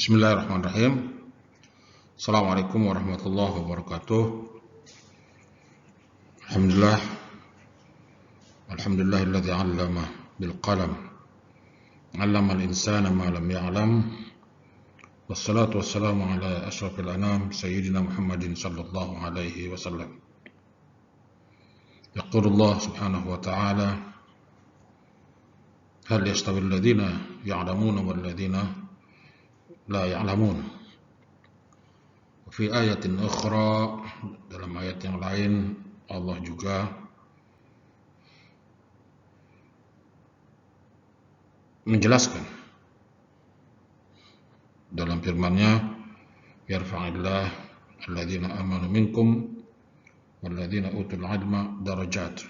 Bismillahirrahmanirrahim. Assalamualaikum warahmatullahi wabarakatuh. Alhamdulillahilladzi 'allama bil qalam 'allamal insana ma lam ya'lam. Wassalatu wassalamu ala asyrafil anam sayyidina Muhammadin sallallahu alaihi wasallam. Yaqulullah subhanahu wa ta'ala, hal yastawil ladzina ya'lamuna wal ladzina la ya'lamun. Fi ayatin ukhra, dalam ayat yang lain Allah juga menjelaskan dalam firman-Nya, yarfa'illah alladzina amanu minkum walladzina utul ilma darajat.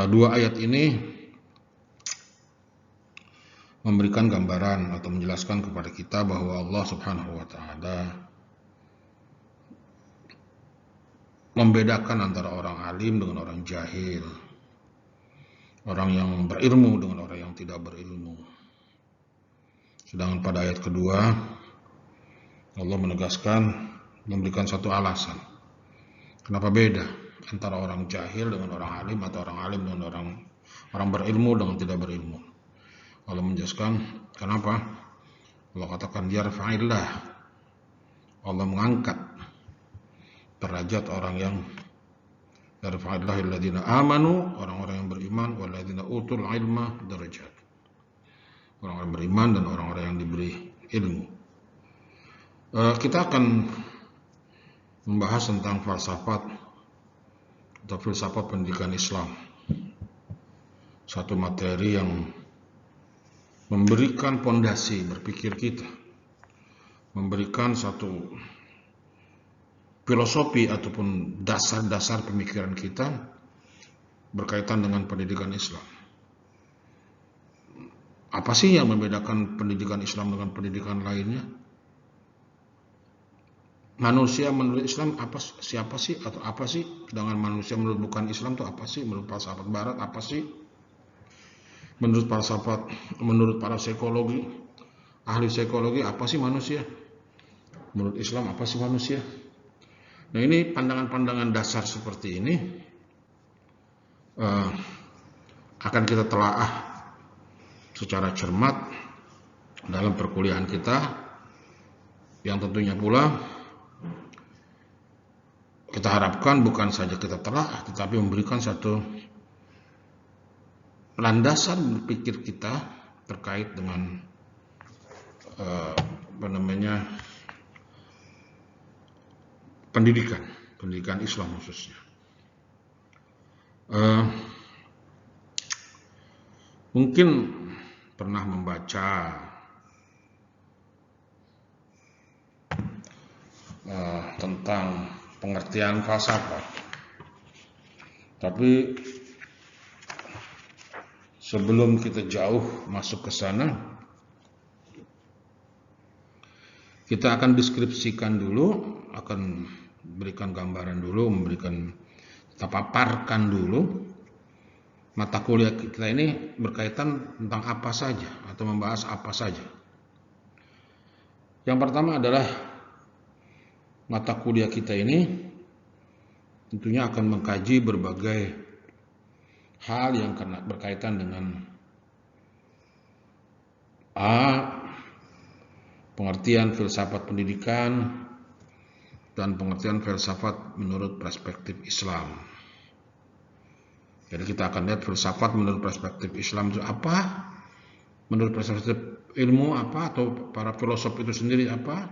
Dua ayat ini memberikan gambaran atau menjelaskan kepada kita bahwa Allah Subhanahu wa ta'ala membedakan antara orang alim dengan orang jahil, orang yang berilmu dengan orang yang tidak berilmu. Sedangkan pada ayat kedua Allah menegaskan, memberikan satu alasan kenapa beda antara orang jahil dengan orang alim, atau orang alim dengan orang berilmu dengan tidak berilmu. Allah menjelaskan kenapa. Allah katakan yarfa'illah, Allah mengangkat derajat orang yang yarfa'illahil ladzina amanu, orang-orang yang beriman, wal ladzina utul ilma darajat, orang-orang beriman dan orang-orang yang diberi ilmu. Kita akan membahas tentang falsafat atau filsafat pendidikan Islam, satu materi yang memberikan pondasi berpikir kita, memberikan satu filosofi ataupun dasar-dasar pemikiran kita berkaitan dengan pendidikan Islam. Apa sih yang membedakan pendidikan Islam dengan pendidikan lainnya? Manusia menurut Islam siapa sih, atau apa sih? Dengan manusia menurut bukan Islam itu apa sih? Menurut filsafat Barat apa sih? Menurut para psikologi, ahli psikologi, apa sih manusia? Menurut Islam apa sih manusia? Nah, ini pandangan-pandangan dasar seperti ini akan kita telaah secara cermat dalam perkuliahan kita, yang tentunya pula kita harapkan bukan saja kita telaah, tetapi memberikan satu landasan berpikir kita terkait dengan pendidikan Islam khususnya. Mungkin pernah membaca tentang pengertian falsafat, tapi sebelum kita jauh masuk ke sana, kita akan deskripsikan dulu, akan berikan gambaran dulu, kita paparkan dulu mata kuliah kita ini berkaitan tentang apa saja atau membahas apa saja. Yang pertama adalah mata kuliah kita ini tentunya akan mengkaji berbagai hal yang berkaitan dengan pengertian filsafat pendidikan dan pengertian filsafat menurut perspektif Islam. Jadi kita akan lihat filsafat menurut perspektif Islam itu apa, menurut perspektif ilmu apa, atau para filosof itu sendiri apa,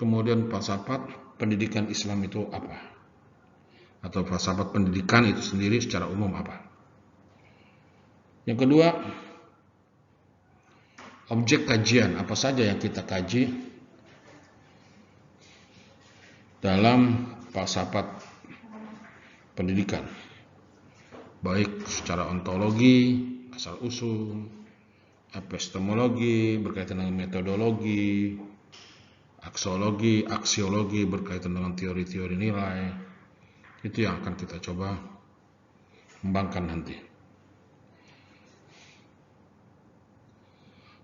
kemudian filsafat pendidikan Islam itu apa, atau filsafat pendidikan itu sendiri secara umum apa. Yang kedua, objek kajian apa saja yang kita kaji dalam filsafat pendidikan, baik secara ontologi, asal usul, epistemologi berkaitan dengan metodologi, aksiologi berkaitan dengan teori-teori nilai. Itu yang akan kita coba kembangkan nanti.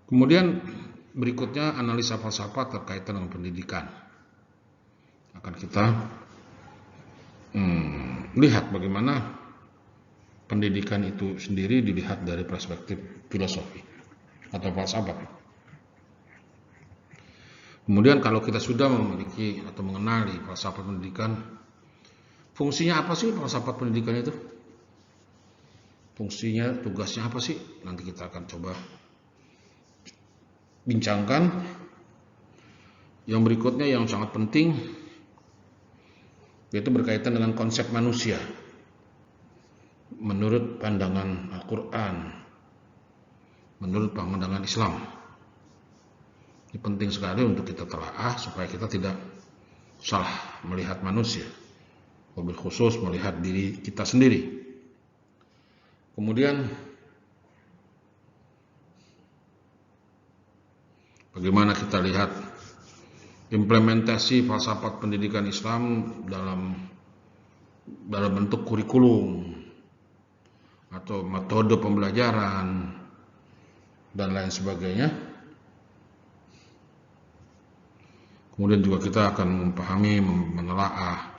Kemudian berikutnya analisa falsafat terkait dengan pendidikan. Akan kita lihat bagaimana pendidikan itu sendiri dilihat dari perspektif filosofi atau falsafat. Kemudian kalau kita sudah memiliki atau mengenali falsafat pendidikan, fungsinya apa sih falsafat pendidikan itu? Fungsinya, tugasnya apa sih? Nanti kita akan coba bincangkan. Yang berikutnya yang sangat penting, yaitu berkaitan dengan konsep manusia menurut pandangan Al-Quran, menurut pandangan Islam. Ini penting sekali untuk kita telaah supaya kita tidak salah melihat manusia, wabil khusus melihat diri kita sendiri. Kemudian bagaimana kita lihat implementasi falsafat pendidikan Islam dalam bentuk kurikulum atau metode pembelajaran dan lain sebagainya. Kemudian juga kita akan memahami, menelaah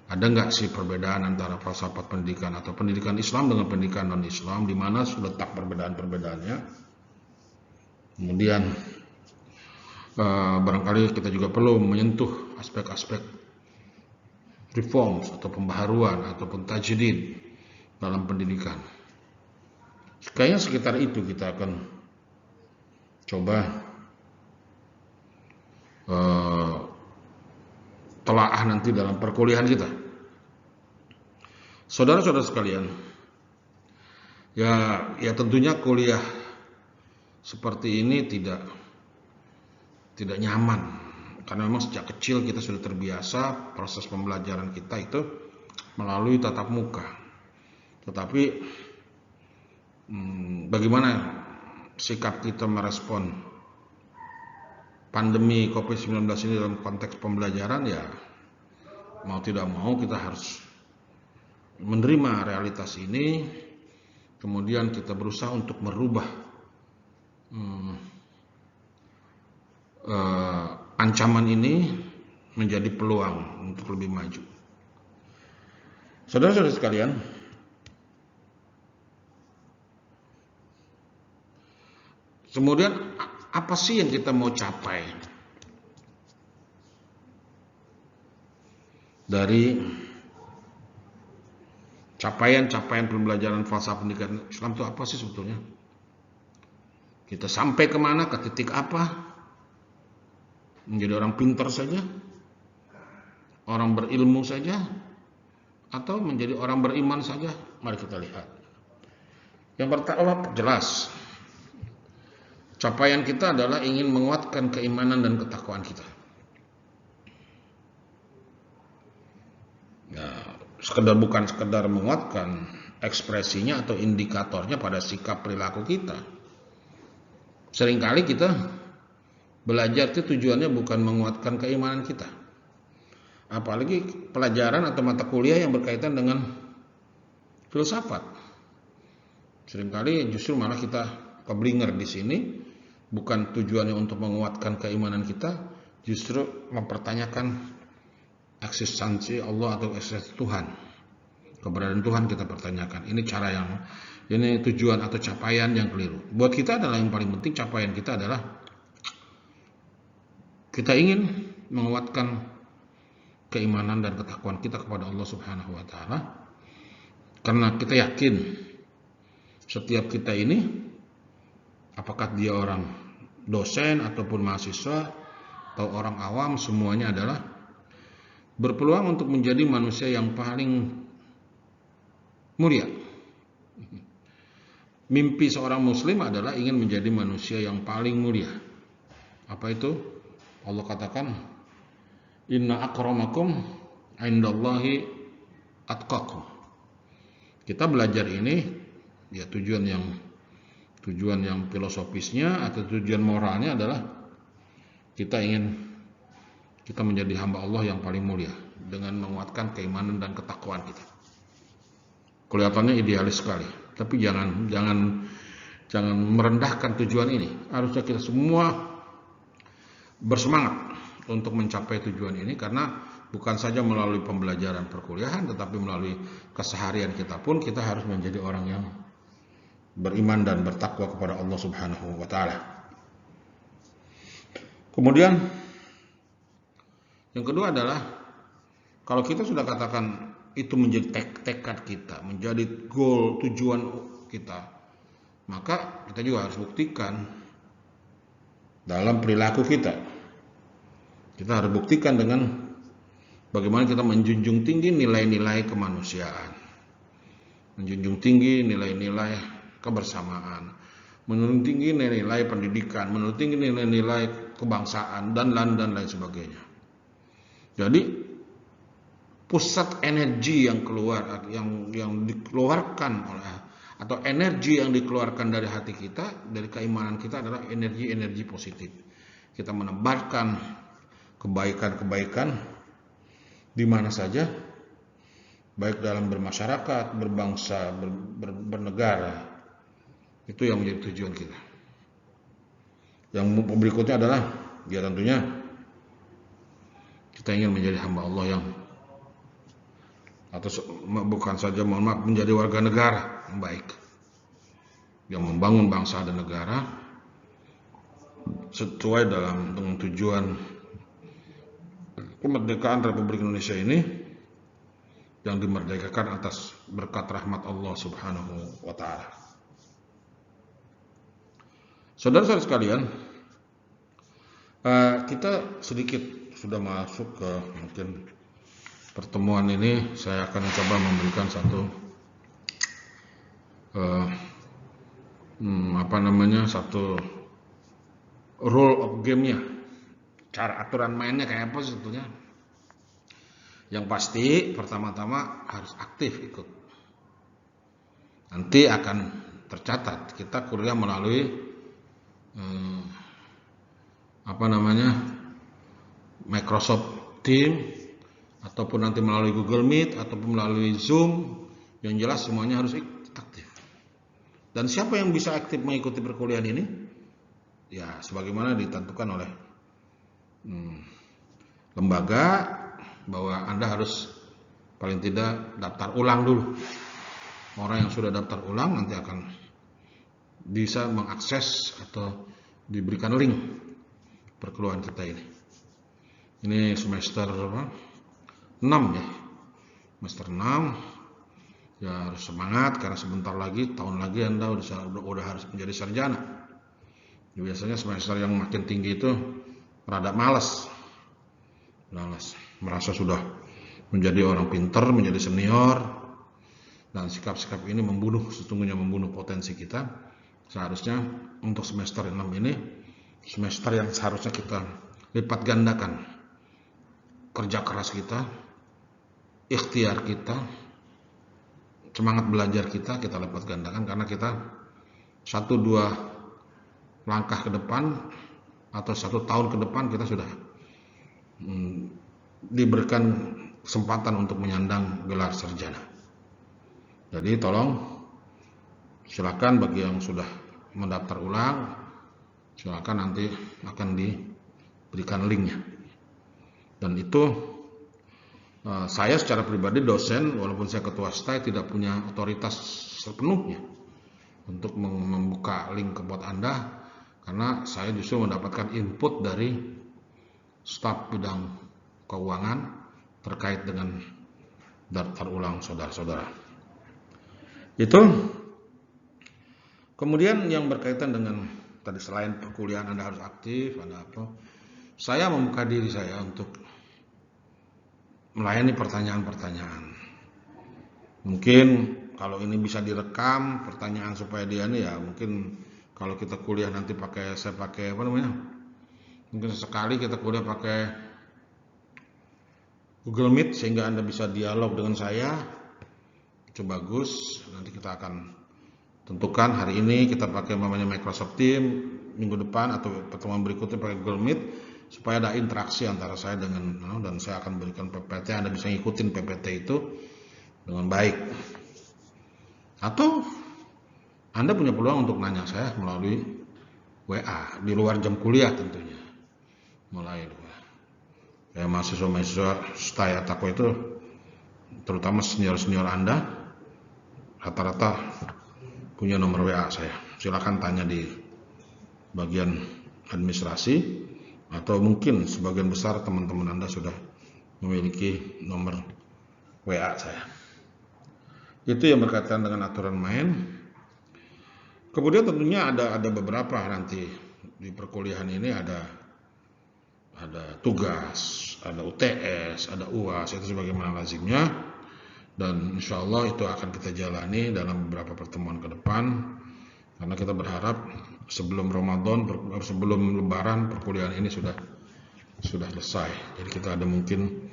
ada nggak sih perbedaan antara falsafat pendidikan atau pendidikan Islam dengan pendidikan non-Islam, di mana letak perbedaan-perbedaannya. Kemudian barangkali kita juga perlu menyentuh aspek-aspek reforms atau pembaharuan ataupun tajdid dalam pendidikan. Kayaknya sekitar itu kita akan coba telaah nanti dalam perkuliahan kita. Saudara-saudara sekalian, ya tentunya kuliah seperti ini tidak nyaman, karena memang sejak kecil kita sudah terbiasa proses pembelajaran kita itu melalui tatap muka. Tetapi bagaimana sikap kita merespon pandemi COVID-19 ini dalam konteks pembelajaran, ya mau tidak mau kita harus menerima realitas ini, kemudian kita berusaha untuk merubah ancaman ini menjadi peluang untuk lebih maju. Saudara-saudara sekalian, kemudian apa sih yang kita mau capai dari capaian pembelajaran falsafah pendidikan Islam itu apa sih sebetulnya? Kita sampai kemana, ke titik apa? Menjadi orang pintar saja? Orang berilmu saja? Atau menjadi orang beriman saja? Mari kita lihat. Yang pertama jelas, capaian kita adalah ingin menguatkan keimanan dan ketakwaan kita. Bukan sekedar menguatkan, ekspresinya atau indikatornya pada sikap perilaku kita. Seringkali kita belajar itu tujuannya bukan menguatkan keimanan kita. Apalagi pelajaran atau mata kuliah yang berkaitan dengan filsafat. Seringkali justru malah kita keblinger di sini, bukan tujuannya untuk menguatkan keimanan kita, justru mempertanyakan eksistensi Allah atau eksistensi Tuhan. Keberadaan Tuhan kita pertanyakan. Ini tujuan atau capaian yang keliru. Buat kita adalah yang paling penting, capaian kita adalah kita ingin menguatkan keimanan dan ketakwaan kita kepada Allah Subhanahu wa taala. Karena kita yakin setiap kita ini, apakah dia orang dosen ataupun mahasiswa atau orang awam, semuanya adalah berpeluang untuk menjadi manusia yang paling mulia. Mimpi seorang muslim adalah ingin menjadi manusia yang paling mulia. Apa itu? Allah katakan, inna akramakum indallahi atqakum. Kita belajar ini, ya tujuan yang filosofisnya atau tujuan moralnya adalah kita menjadi hamba Allah yang paling mulia dengan menguatkan keimanan dan ketakwaan kita. Kelihatannya idealis sekali, tapi jangan merendahkan tujuan ini. Harusnya kita semua bersemangat untuk mencapai tujuan ini, karena bukan saja melalui pembelajaran perkuliahan, tetapi melalui keseharian kita pun kita harus menjadi orang yang beriman dan bertakwa kepada Allah Subhanahu wa taala. Kemudian yang kedua adalah, kalau kita sudah katakan itu menjadi tekad kita, menjadi goal, tujuan kita, maka kita juga harus buktikan dalam perilaku kita. Kita harus buktikan dengan bagaimana kita menjunjung tinggi nilai-nilai kemanusiaan, menjunjung tinggi nilai-nilai kebersamaan, menjunjung tinggi nilai-nilai pendidikan, menjunjung tinggi nilai-nilai kebangsaan, dan lain sebagainya. Jadi pusat energi yang keluar, yang dikeluarkan oleh, atau energi yang dikeluarkan dari hati kita, dari keimanan kita, adalah energi positif. Kita menebarkan kebaikan-kebaikan di mana saja, baik dalam bermasyarakat, berbangsa, bernegara. Itu yang menjadi tujuan kita. Yang berikutnya adalah, ya tentunya kita ingin menjadi hamba Allah yang, atau bukan saja, mohon maaf, menjadi warga negara yang baik, yang membangun bangsa dan negara sesuai dengan tujuan kemerdekaan Republik Indonesia ini, yang dimerdekakan atas berkat rahmat Allah Subhanahu wa taala. Saudara-saudara sekalian, kita sedikit sudah masuk ke mungkin pertemuan ini. Saya akan coba memberikan satu satu rule of game-nya, cara aturan mainnya kayak apa sebetulnya. Yang pasti pertama-tama harus aktif ikut. Nanti akan tercatat. Kita kuliah melalui Microsoft Teams, ataupun nanti melalui Google Meet, ataupun melalui Zoom. Yang jelas semuanya harus aktif. Dan siapa yang bisa aktif mengikuti perkuliahan ini? Ya, sebagaimana ditentukan oleh lembaga, bahwa Anda harus paling tidak daftar ulang dulu. Orang yang sudah daftar ulang nanti akan bisa mengakses atau diberikan link perkuliahan kita ini. Ini semester 6 ya. Semester 6. Ya harus semangat, karena sebentar lagi, tahun lagi Anda udah harus menjadi sarjana. Biasanya semester yang makin tinggi itu rada malas, merasa sudah menjadi orang pintar, menjadi senior, dan sikap-sikap ini sesungguhnya membunuh potensi kita. Seharusnya untuk semester 6 ini, semester yang seharusnya kita lipat gandakan kerja keras kita, ikhtiar kita, semangat belajar kita lipat gandakan, karena kita 1-2 langkah ke depan atau 1 tahun ke depan kita sudah diberikan kesempatan untuk menyandang gelar sarjana. Jadi tolong, silakan bagi yang sudah mendaftar ulang, silakan, nanti akan diberikan linknya. Dan itu saya secara pribadi, dosen, walaupun saya ketua STAI, tidak punya otoritas sepenuhnya untuk membuka link buat Anda, karena saya justru mendapatkan input dari staf bidang keuangan terkait dengan daftar ulang saudara-saudara. Itu. Kemudian yang berkaitan dengan tadi, selain perkuliahan Anda harus aktif, Anda apa? Saya membuka diri saya untuk melayani pertanyaan-pertanyaan. Mungkin kalau ini bisa direkam pertanyaan supaya dia nih, ya mungkin kalau kita kuliah nanti mungkin sesekali kita kuliah pakai Google Meet, sehingga Anda bisa dialog dengan saya. Itu bagus. Nanti kita akan tentukan, hari ini kita pakai Microsoft Teams, minggu depan atau pertemuan berikutnya pakai Google Meet, supaya ada interaksi antara saya dan saya akan berikan PPT. Anda bisa ngikutin PPT itu dengan baik. Atau Anda punya peluang untuk nanya saya melalui WA di luar jam kuliah tentunya. mulai. Ya, mahasiswa-mahasiswa Staya Tako itu, terutama senior-senior Anda, rata-rata punya nomor WA saya. Silakan tanya di bagian administrasi, atau mungkin sebagian besar teman-teman Anda sudah memiliki nomor WA saya. Itu yang berkaitan dengan aturan main. Kemudian tentunya ada beberapa nanti di perkuliahan ini ada tugas, ada UTS, ada UAS, itu sebagaimana lazimnya, dan insya Allah itu akan kita jalani dalam beberapa pertemuan ke depan, karena kita berharap sebelum Ramadan, sebelum Lebaran, perkuliahan ini sudah selesai. Jadi kita ada mungkin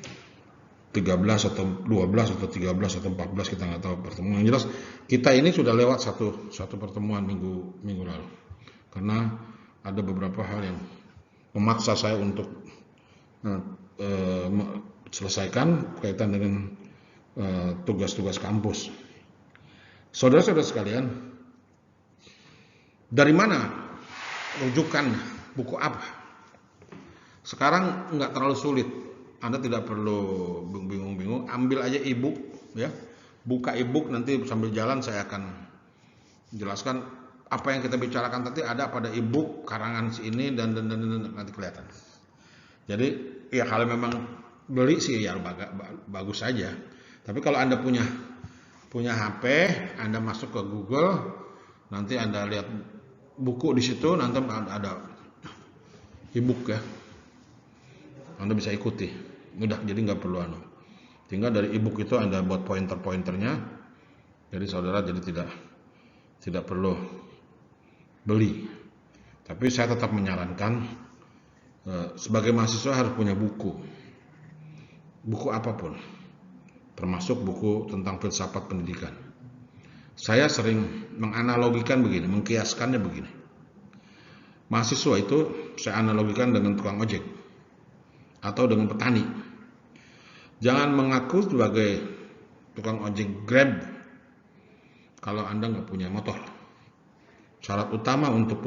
13 atau 12 atau 13 atau 14, kita nggak tahu pertemuan. Yang jelas kita ini sudah lewat satu pertemuan minggu lalu, karena ada beberapa hal yang memaksa saya untuk selesaikan berkaitan dengan tugas-tugas kampus. Saudara-saudara sekalian, dari mana rujukan buku apa? Sekarang nggak terlalu sulit, Anda tidak perlu bingung-bingung, ambil aja e-book, ya, buka e-book, nanti sambil jalan saya akan jelaskan apa yang kita bicarakan tadi ada pada e-book karangan si ini dan nanti kelihatan. Jadi ya kalau memang beli sih ya bagus saja. Tapi kalau Anda punya HP, Anda masuk ke Google, nanti Anda lihat buku di situ, nanti ada e-book ya. Anda bisa ikuti. Mudah, jadi nggak perlu tinggal dari e-book itu Anda buat pointer-pointernya. Jadi saudara jadi tidak perlu beli. Tapi saya tetap menyarankan sebagai mahasiswa harus punya buku apapun, termasuk buku tentang filsafat pendidikan. Saya sering menganalogikan begini, mengkiaskannya begini. Mahasiswa itu saya analogikan dengan tukang ojek atau dengan petani. Jangan mengaku sebagai tukang ojek Grab kalau Anda nggak punya motor. Syarat utama untuk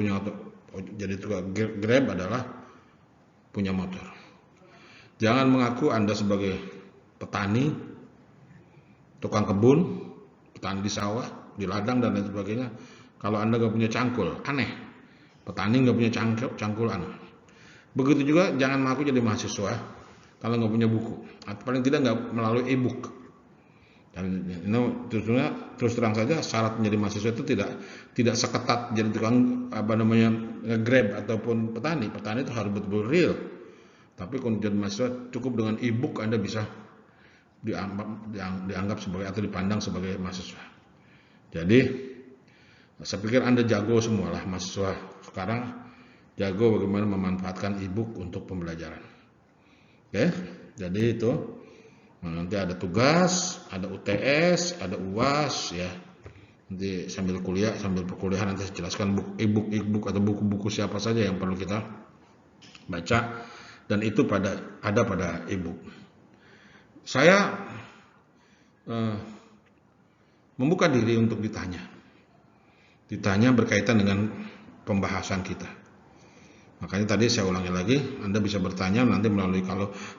jadi tukang Grab adalah punya motor. Jangan mengaku Anda sebagai petani, tukang kebun, petani di sawah, di ladang dan lain sebagainya, kalau Anda nggak punya cangkul. Aneh. Petani nggak punya cangkul aneh. Begitu juga jangan mengaku jadi mahasiswa kalau nggak punya buku, atau paling tidak nggak melalui e-book. Dan terus terang saja syarat menjadi mahasiswa itu tidak seketat jadi tukang nge-grab ataupun petani. Petani itu harus betul-betul real. Tapi kalau jadi mahasiswa cukup dengan e-book Anda bisa dianggap sebagai atau dipandang sebagai mahasiswa. Jadi saya pikir Anda jago semualah mahasiswa sekarang, jago bagaimana memanfaatkan e-book untuk pembelajaran. Oke, jadi itu nanti ada tugas, ada UTS, ada UAS ya. Nanti sambil perkuliahan nanti saya jelaskan e-book atau buku-buku siapa saja yang perlu kita baca, dan itu ada pada e-book. Saya membuka diri untuk ditanya berkaitan dengan pembahasan kita. Makanya tadi saya ulangi lagi, Anda bisa bertanya nanti melalui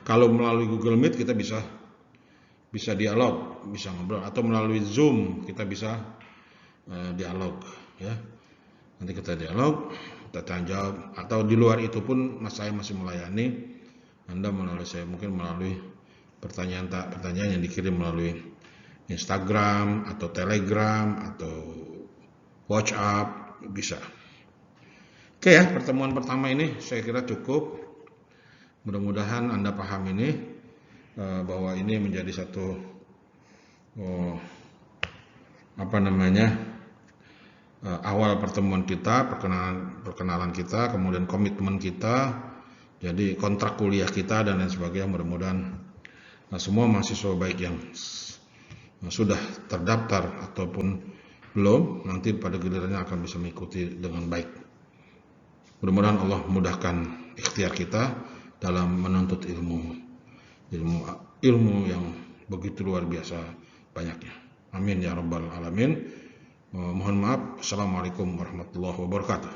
kalau melalui Google Meet kita bisa dialog, bisa ngobrol, atau melalui Zoom kita bisa dialog ya. Nanti kita dialog, kita tanya jawab, atau di luar itu pun saya masih melayani Anda mungkin melalui pertanyaan yang dikirim melalui Instagram atau Telegram atau WhatsApp bisa. Oke ya, pertemuan pertama ini saya kira cukup. Mudah-mudahan Anda paham ini bahwa ini menjadi satu awal pertemuan kita, perkenalan kita, kemudian komitmen kita, jadi kontrak kuliah kita dan lain sebagainya. Mudah-mudahan semua mahasiswa baik yang sudah terdaftar ataupun belum nanti pada gilirannya akan bisa mengikuti dengan baik. Mudah-mudahan Allah mudahkan ikhtiar kita dalam menuntut ilmu yang begitu luar biasa banyaknya. Amin ya rabbal alamin. Mohon maaf. Assalamualaikum warahmatullahi wabarakatuh.